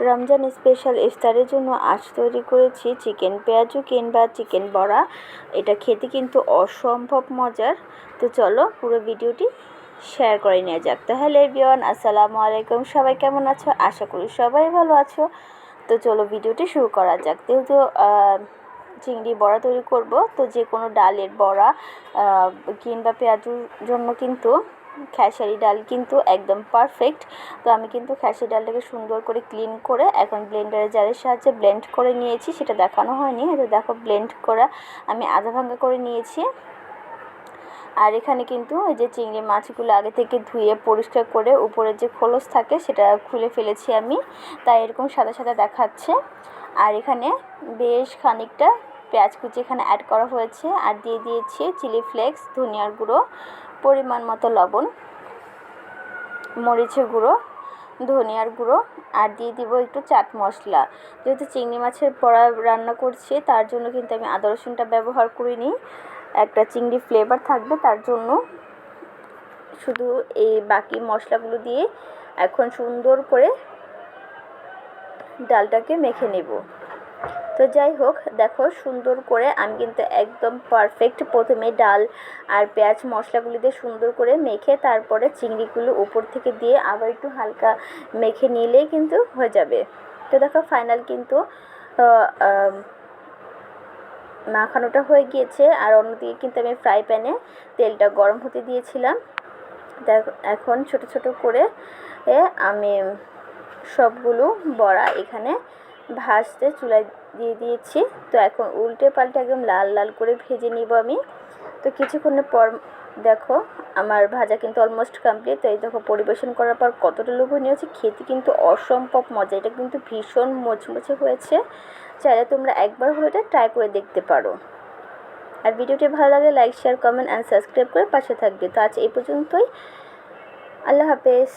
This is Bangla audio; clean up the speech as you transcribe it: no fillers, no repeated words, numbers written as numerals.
রমজান স্পেশাল ইফতারের জন্য আজ তৈরি করেছি চিকেন পেঁয়াজু কিংবা চিকেন বড়া। এটা খেতে কিন্তু অসম্ভব মজার। তো চলো পুরো ভিডিওটি শেয়ার করে নেওয়া যাক। তাহলে এভরিওয়ান, আসসালামু আলাইকুম। সবাই কেমন আছো? আশা করি সবাই ভালো আছো। তো চলো ভিডিওটি শুরু করা যাক। যেহেতু চিংড়ি বড়া তৈরি করব, তো যে কোনো ডালের বড়া কিংবা পেঁয়াজুর জন্য কিন্তু খেসারি ডাল কিন্তু একদম পারফেক্ট। তো আমি কিন্তু খেসারি ডালটাকে সুন্দর করে ক্লিন করে এখন ব্লেন্ডারের জারের সাহায্যে ব্লেন্ড করে নিয়েছি। সেটা দেখানো হয়নি, এটা দেখো ব্লেন্ড করা আমি আধা ভাঙা করে নিয়েছি। আর এখানে কিন্তু এই যে চিংড়ি মাছগুলো আগে থেকে ধুয়ে পরিষ্কার করে উপরে যে খোলস থাকে সেটা খুলে ফেলেছি আমি, তাই এরকম সাদা সাদা দেখাচ্ছে। আর এখানে বেশ খানিকটা পেঁয়াজ কুচি এখানে অ্যাড করা হয়েছে, আর দিয়ে দিয়েছি চিলি ফ্লেক্স, ধনিয়ার গুঁড়ো, পরিমাণ মতো লবণ, মরিচের গুঁড়ো, ধনিয়ার গুঁড়ো, আর দিয়ে দিব একটু চাট মশলা। যেহেতু চিংড়ি মাছের বড়া রান্না করছি তার জন্য কিন্তু আমি আদা রসুনটা ব্যবহার করিনি, একটা চিংড়ি ফ্লেভার থাকবে তার জন্য। শুধু এই বাকি মশলাগুলো দিয়ে এখন সুন্দর করে ডালটাকে মেখে নেব। তো যাই হোক, দেখো সুন্দর করে আমি কিন্তু একদম পারফেক্ট প্রথমে ডাল আর পেঁয়াজ মশলাগুলি দিয়ে সুন্দর করে মেখে তারপরে চিংড়িগুলো উপর থেকে দিয়ে আবার একটু হালকা মেখে নিলেই কিন্তু হয়ে যাবে। তো দেখো ফাইনাল কিন্তু মাখানোটা হয়ে গিয়েছে। আর অন্যদিকে কিন্তু আমি ফ্রাই প্যানে তেলটা গরম হতে দিয়েছিলাম। দেখো এখন ছোট ছোট করে আমি সবগুলো বড়া এখানে ভাজতে চুলায় দিয়ে দিয়েছি। তো এখন উল্টে পাল্টে একদম লাল লাল করে ভেজে নিব আমি। তো কিছুক্ষণের পর দেখো আমার ভাজা কিন্তু অলমোস্ট কমপ্লিট। তো এই দেখো পরিবেশন করার পর কতটা লোভনীয় হচ্ছে, খেতে কিন্তু অসম্ভব মজা। এটা কিন্তু ভীষণ মুচমুচে হয়েছে। চাইলে তোমরা একবার হলে এটা ট্রাই করে দেখতে পারো। আর ভিডিওটি ভালো লাগলে like, share, comment and subscribe করে পাশে থাকবে। তো আজ এই পর্যন্তই। আল্লাহ হাফেজ।